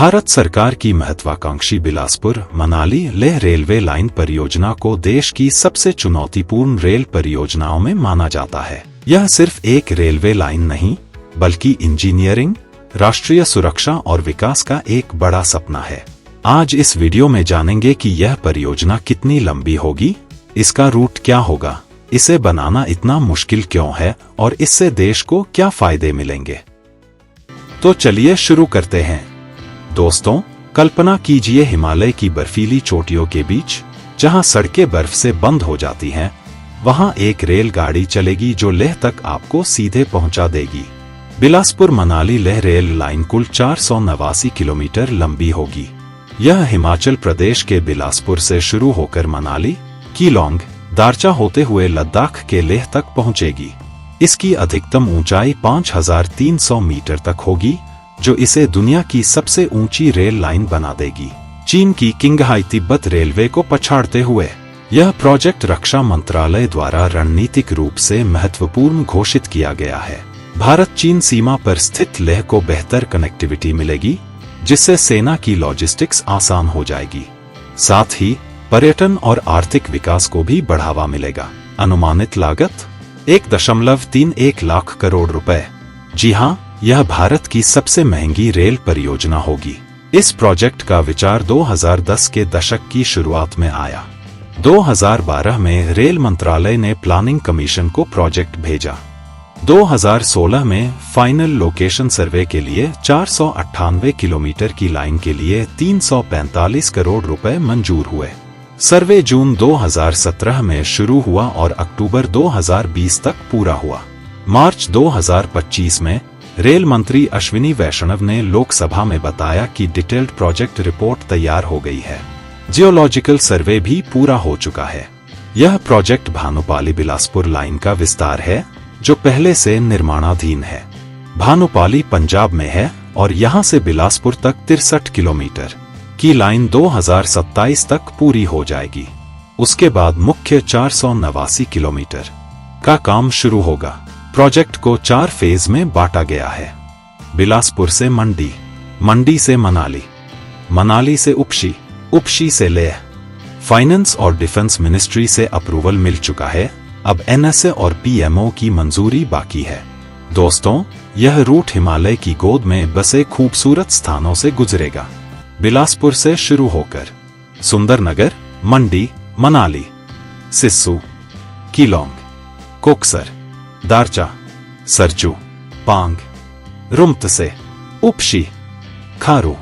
भारत सरकार की महत्वाकांक्षी बिलासपुर मनाली लेह रेलवे लाइन परियोजना को देश की सबसे चुनौतीपूर्ण रेल परियोजनाओं में माना जाता है। यह सिर्फ एक रेलवे लाइन नहीं, बल्कि इंजीनियरिंग, राष्ट्रीय सुरक्षा और विकास का एक बड़ा सपना है। आज इस वीडियो में जानेंगे कि यह परियोजना कितनी लंबी होगी, इसका रूट क्या होगा, इसे बनाना इतना मुश्किल क्यों है और इससे देश को क्या फायदे मिलेंगे। तो चलिए शुरू करते हैं। दोस्तों, कल्पना कीजिए हिमालय की बर्फीली चोटियों के बीच, जहां सड़कें बर्फ से बंद हो जाती हैं, वहां एक रेलगाड़ी चलेगी जो लेह तक आपको सीधे पहुंचा देगी। बिलासपुर मनाली लेह रेल लाइन कुल 489 किलोमीटर लंबी होगी। यह हिमाचल प्रदेश के बिलासपुर से शुरू होकर मनाली, कीलोंग, दारचा होते हुए लद्दाख के लेह तक पहुंचेगी। इसकी अधिकतम ऊंचाई 5300 मीटर तक होगी, जो इसे दुनिया की सबसे ऊंची रेल लाइन बना देगी। चीन की किंगहाई तिब्बत रेलवे को पछाड़ते हुए यह प्रोजेक्ट रक्षा मंत्रालय द्वारा रणनीतिक रूप से महत्वपूर्ण घोषित किया गया है। भारत चीन सीमा पर स्थित लेह को बेहतर कनेक्टिविटी मिलेगी, जिससे सेना की लॉजिस्टिक्स आसान हो जाएगी। साथ ही पर्यटन और आर्थिक विकास को भी बढ़ावा मिलेगा। अनुमानित लागत 1.31 लाख करोड़ रुपए। जी हां, यह भारत की सबसे महंगी रेल परियोजना होगी। इस प्रोजेक्ट का विचार 2010 के दशक की शुरुआत में आया। 2012 में रेल मंत्रालय ने प्लानिंग कमीशन को प्रोजेक्ट भेजा। 2016 में फाइनल लोकेशन सर्वे के लिए 498 किलोमीटर की लाइन के लिए 345 करोड़ रुपए मंजूर हुए। सर्वे जून 2017 में शुरू हुआ और अक्टूबर 2020 तक पूरा हुआ। मार्च 2025 में रेल मंत्री अश्विनी वैष्णव ने लोकसभा में बताया कि डिटेल्ड प्रोजेक्ट रिपोर्ट तैयार हो गई है। जियोलॉजिकल सर्वे भी पूरा हो चुका है। यह प्रोजेक्ट भानुपाली बिलासपुर लाइन का विस्तार है, जो पहले से निर्माणाधीन है। भानुपाली पंजाब में है और यहां से बिलासपुर तक 63 किलोमीटर की लाइन 2027 तक पूरी हो जाएगी। उसके बाद मुख्य 489 किलोमीटर का काम शुरू होगा। प्रोजेक्ट को 4 फेज में बांटा गया है। बिलासपुर से मंडी, मंडी से मनाली, मनाली से उपशी, उपशी से लेह। फाइनेंस और डिफेंस मिनिस्ट्री से अप्रूवल मिल चुका है। अब एनएसए और पीएमओ की मंजूरी बाकी है। दोस्तों, यह रूट हिमालय की गोद में बसे खूबसूरत स्थानों से गुजरेगा। बिलासपुर से शुरू होकर सुंदरनगर, मंडी, मनाली, सिस्सू, कीलोंग, कोकसर, दारचा, सरचू, पांग, रुमतसे, उपशी, खारू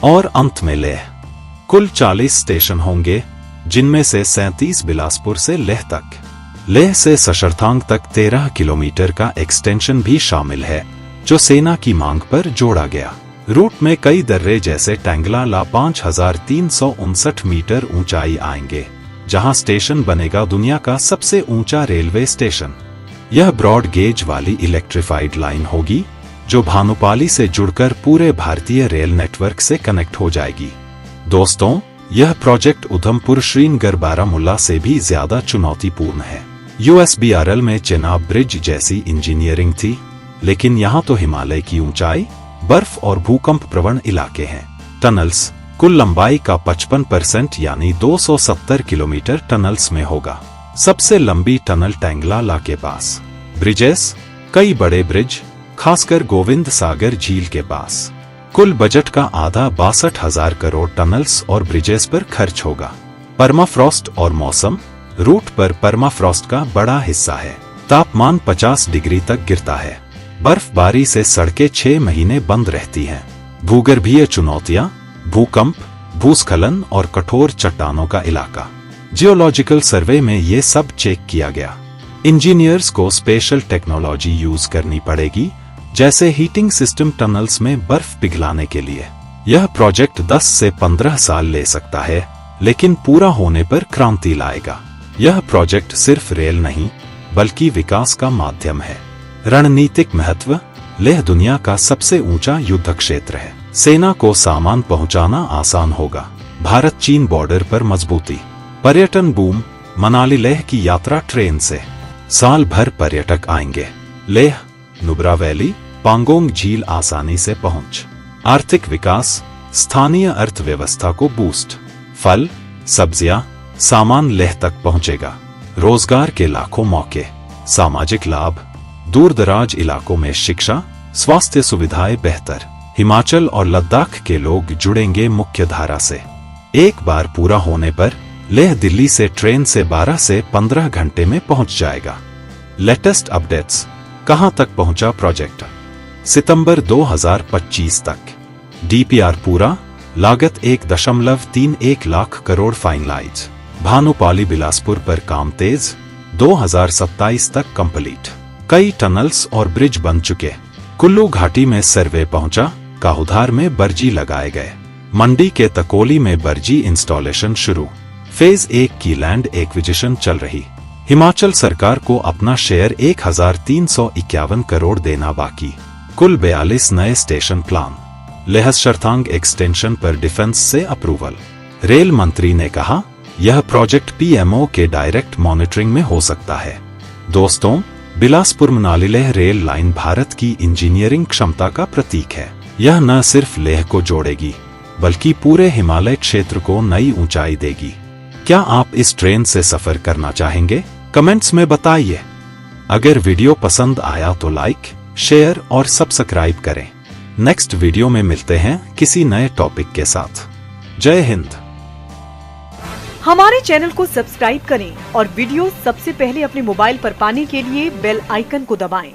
और अंत में लेह। कुल 40 स्टेशन होंगे, जिनमें से 37 बिलासपुर से लेह तक। लेह से सशर्तांग तक 13 किलोमीटर का एक्सटेंशन भी शामिल है, जो सेना की मांग पर जोड़ा गया। रूट में कई दर्रे जैसे टैंगला ला 5359 मीटर ऊंचाई आएंगे, जहां स्टेशन बनेगा दुनिया का सबसे ऊंचा रेलवे स्टेशन। यह ब्रॉड गेज वाली इलेक्ट्रिफाइड लाइन होगी, जो भानुपाली से जुड़कर पूरे भारतीय रेल नेटवर्क से कनेक्ट हो जाएगी। दोस्तों, यह प्रोजेक्ट उधमपुर श्रीनगर बारामुल्ला से भी ज्यादा चुनौतीपूर्ण है। यूएसबीआरएल में चेनाब ब्रिज जैसी इंजीनियरिंग थी, लेकिन यहाँ तो हिमालय की ऊंचाई, बर्फ और भूकंप प्रवण इलाके हैं। टनल्स, कुल लंबाई का 55% यानी 270 किलोमीटर टनल्स में होगा। सबसे लंबी टनल टैंगला ला के पास। ब्रिजेस, कई बड़े ब्रिज, खासकर गोविंद सागर झील के पास। कुल बजट का आधा 62,000 करोड़ टनल्स और ब्रिजेस पर खर्च होगा। परमाफ्रॉस्ट और मौसम, रूट पर परमाफ्रॉस्ट का बड़ा हिस्सा है। तापमान 50 डिग्री तक गिरता है। बर्फबारी से सड़कें 6 महीने बंद रहती हैं। भूगर्भीय चुनौतियां, भूकंप, भूस्खलन और कठोर चट्टानों का इलाका। जियोलॉजिकल सर्वे में ये सब चेक किया गया। इंजीनियर्स को स्पेशल टेक्नोलॉजी यूज करनी पड़ेगी, जैसे हीटिंग सिस्टम टनल्स में बर्फ पिघलाने के लिए। यह प्रोजेक्ट 10 से 15 साल ले सकता है, लेकिन पूरा होने पर क्रांति लाएगा। यह प्रोजेक्ट सिर्फ रेल नहीं, बल्कि विकास का माध्यम है। रणनीतिक महत्व, लेह दुनिया का सबसे ऊंचा युद्ध क्षेत्र है। सेना को सामान पहुंचाना आसान होगा। भारत चीन बॉर्डर पर मजबूती। पर्यटन बूम, मनाली लेह की यात्रा ट्रेन से। साल भर पर्यटक आएंगे। लेह, नुब्रा वैली, पांगोंग झील आसानी से पहुंच। आर्थिक विकास, स्थानीय अर्थव्यवस्था को बूस्ट। फल, सब्जियां, सामान लेह तक पहुंचेगा। रोजगार के लाखों मौके। सामाजिक लाभ, दूर दराज इलाकों में शिक्षा, स्वास्थ्य सुविधाएं बेहतर। हिमाचल और लद्दाख के लोग जुड़ेंगे मुख्य धारा से। एक बार पूरा होने पर लेह दिल्ली से ट्रेन से 12 से 15 घंटे में पहुंच जाएगा। लेटेस्ट अपडेट्स, कहां तक पहुंचा प्रोजेक्ट? सितंबर 2025 तक। डीपीआर पूरा, लागत 1.31 लाख करोड़ फाइनलाइज। भानुपाली बिलासपुर पर काम तेज, 2027 तक कंप्लीट। कई टनल्स और ब्रिज बन चुके। कुल्लू घाटी में सर्वे पहुंचा, काहुधार में बर्जी लगाए गए। मंडी के तकोली में बर्जी इंस्टॉलेशन शुरू। फेज 1 की लैंड एक्विजिशन चल रही। हिमाचल सरकार को अपना शेयर 1351 करोड़ देना बाकी। कुल 42 नए स्टेशन प्लान। लेह शरथांग एक्सटेंशन पर डिफेंस से अप्रूवल। रेल मंत्री ने कहा, यह प्रोजेक्ट पीएमओ के डायरेक्ट मॉनिटरिंग में हो सकता है। दोस्तों, बिलासपुर मनाली लेह रेल लाइन भारत की इंजीनियरिंग क्षमता का प्रतीक है। यह न सिर्फ लेह को जोड़ेगी, बल्कि पूरे हिमालय क्षेत्र को नई ऊंचाई देगी। क्या आप इस ट्रेन से सफर करना चाहेंगे? कमेंट्स में बताइए। अगर वीडियो पसंद आया तो लाइक, शेयर और सब्सक्राइब करें। नेक्स्ट वीडियो में मिलते हैं किसी नए टॉपिक के साथ। जय हिंद। हमारे चैनल को सब्सक्राइब करें और वीडियो सबसे पहले अपने मोबाइल पर पाने के लिए बेल आइकन को दबाएं।